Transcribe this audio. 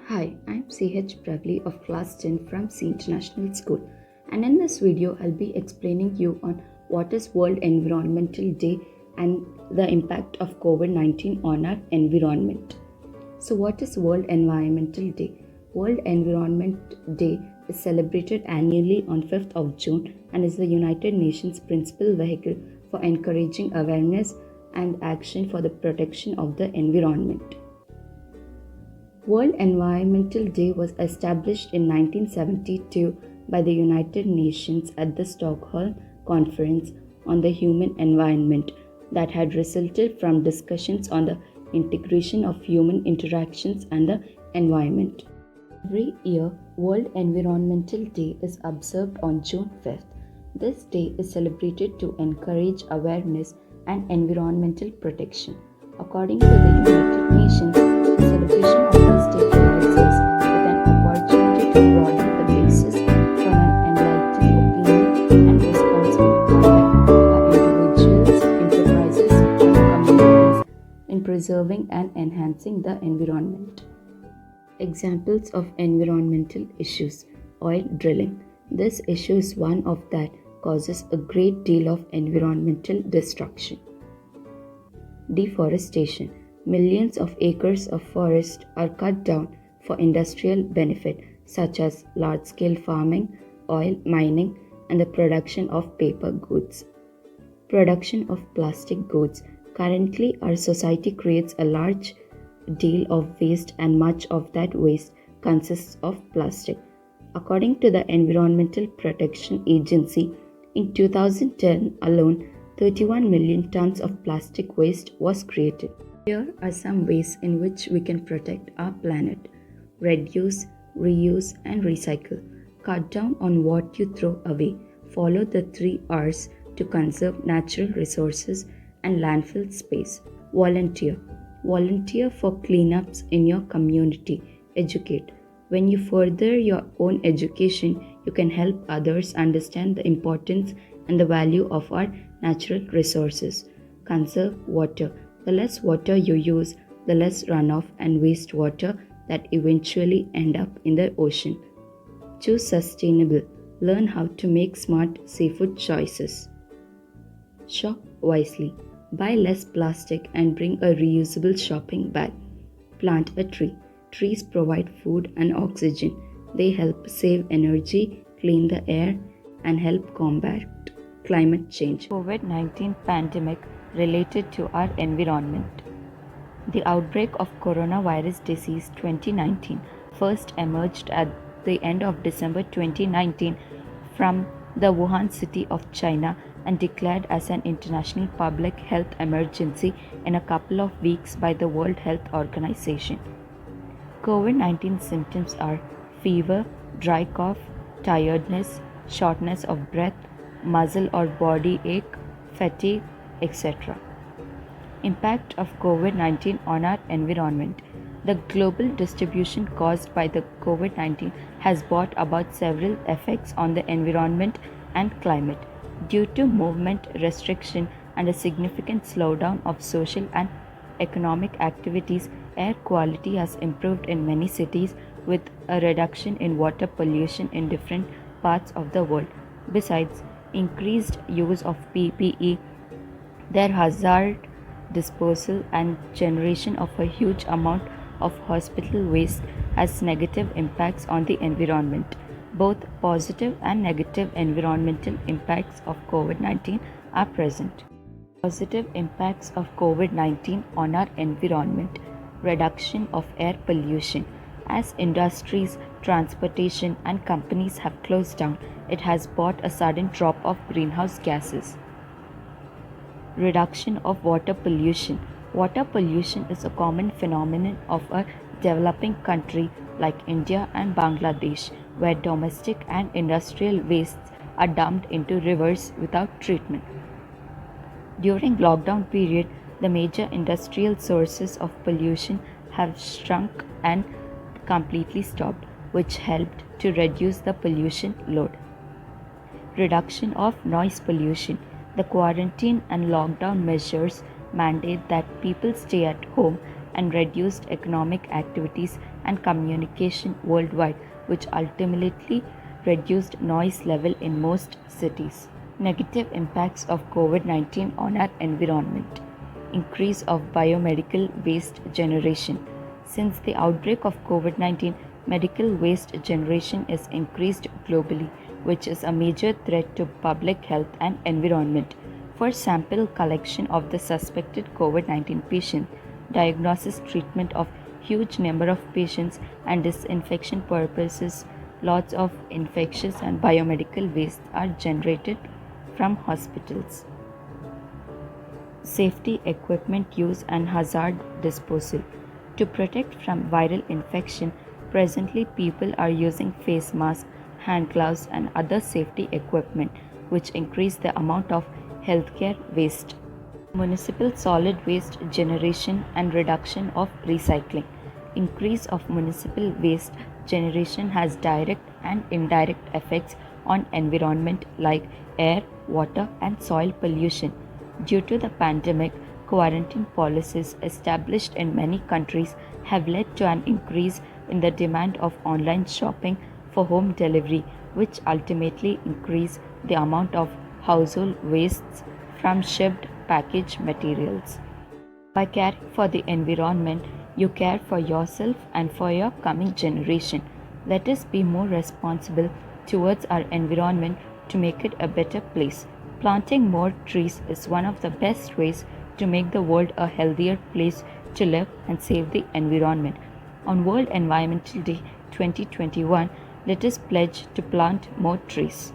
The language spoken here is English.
Hi, I'm CH Pravali of Class 10 from C International School, and in this video I'll be explaining you on what is World Environmental Day and the impact of COVID-19 on our environment. So what is World Environmental Day? World Environment Day is celebrated annually on 5th of June and is the United Nations principal vehicle for encouraging awareness and action for the protection of the environment. World Environmental Day was established in 1972 by the United Nations at the Stockholm Conference on the Human Environment that had resulted from discussions on the integration of human interactions and the environment. Every year, World Environmental Day is observed on June 5th. This day is celebrated to encourage awareness and environmental protection. According to the United Nations, the celebration of this day provides us with an opportunity to broaden the basis for an enlightened opinion and responsible conduct by individuals, enterprises, and communities in preserving and enhancing the environment. Examples of environmental issues: oil drilling. This issue is one of that causes a great deal of environmental destruction. Deforestation. Millions of acres of forest are cut down for industrial benefit, such as large-scale farming, oil mining, and the production of paper goods. Production of plastic goods. Currently, our society creates a large deal of waste, and much of that waste consists of plastic. According to the Environmental Protection Agency, in 2010 alone, 31 million tons of plastic waste was created. Here are some ways in which we can protect our planet. Reduce, reuse, and recycle. Cut down on what you throw away. Follow the 3 R's to conserve natural resources and landfill space. Volunteer. Volunteer for cleanups in your community. Educate. When you further your own education, you can help others understand the importance and the value of our natural resources. Conserve water. The less water you use, the less runoff and wastewater that eventually end up in the ocean. Choose sustainable. Learn how to make smart seafood choices. Shop wisely. Buy less plastic and bring a reusable shopping bag. Plant a tree. Trees provide food and oxygen. They help save energy, clean the air, and help combat climate change. COVID-19 pandemic related to our environment. The outbreak of coronavirus disease 2019 first emerged at the end of December 2019 from the Wuhan city of China and declared as an international public health emergency in a couple of weeks by the World Health Organization. COVID-19 symptoms are fever, dry cough, tiredness, shortness of breath, muscle or body ache, fatigue, etc. Impact of COVID-19 on our environment. The global distribution caused by the COVID-19 has brought about several effects on the environment and climate. Due to movement restriction and a significant slowdown of social and economic activities, air quality has improved in many cities with a reduction in water pollution in different parts of the world. Besides increased use of PPE, their hazard disposal and generation of a huge amount of hospital waste has negative impacts on the environment. Both positive and negative environmental impacts of COVID-19 are present. Positive impacts of COVID-19 on our environment. Reduction of air pollution. As industries, transportation, and companies have closed down, it has brought a sudden drop of greenhouse gases. Reduction of water pollution. Water pollution is a common phenomenon of a developing country like India and Bangladesh, where domestic and industrial wastes are dumped into rivers without treatment. During lockdown period, the major industrial sources of pollution have shrunk and completely stopped, which helped to reduce the pollution load. Reduction of noise pollution. The quarantine and lockdown measures mandate that people stay at home and reduced economic activities and communication worldwide, which ultimately reduced noise level in most cities. Negative impacts of COVID-19 on our environment. Increase of biomedical waste generation. Since the outbreak of COVID-19, medical waste generation is increased globally, which is a major threat to public health and environment. For sample collection of the suspected COVID-19 patient, diagnosis, treatment of huge number of patients, and disinfection purposes, lots of infectious and biomedical waste are generated from hospitals. Safety equipment use and hazard disposal. To protect from viral infection, presently people are using face masks, hand gloves, and other safety equipment, which increase the amount of healthcare waste. Municipal solid waste generation and reduction of recycling. Increase of municipal waste generation has direct and indirect effects on environment like air, water, and soil pollution. Due to the pandemic, quarantine policies established in many countries have led to an increase in the demand of online shopping for home delivery, which ultimately increase the amount of household wastes from shipped packaged materials. By caring for the environment, you care for yourself and for your coming generation. Let us be more responsible towards our environment to make it a better place. Planting more trees is one of the best ways to make the world a healthier place to live and save the environment. On World Environmental Day 2021, let us pledge to plant more trees.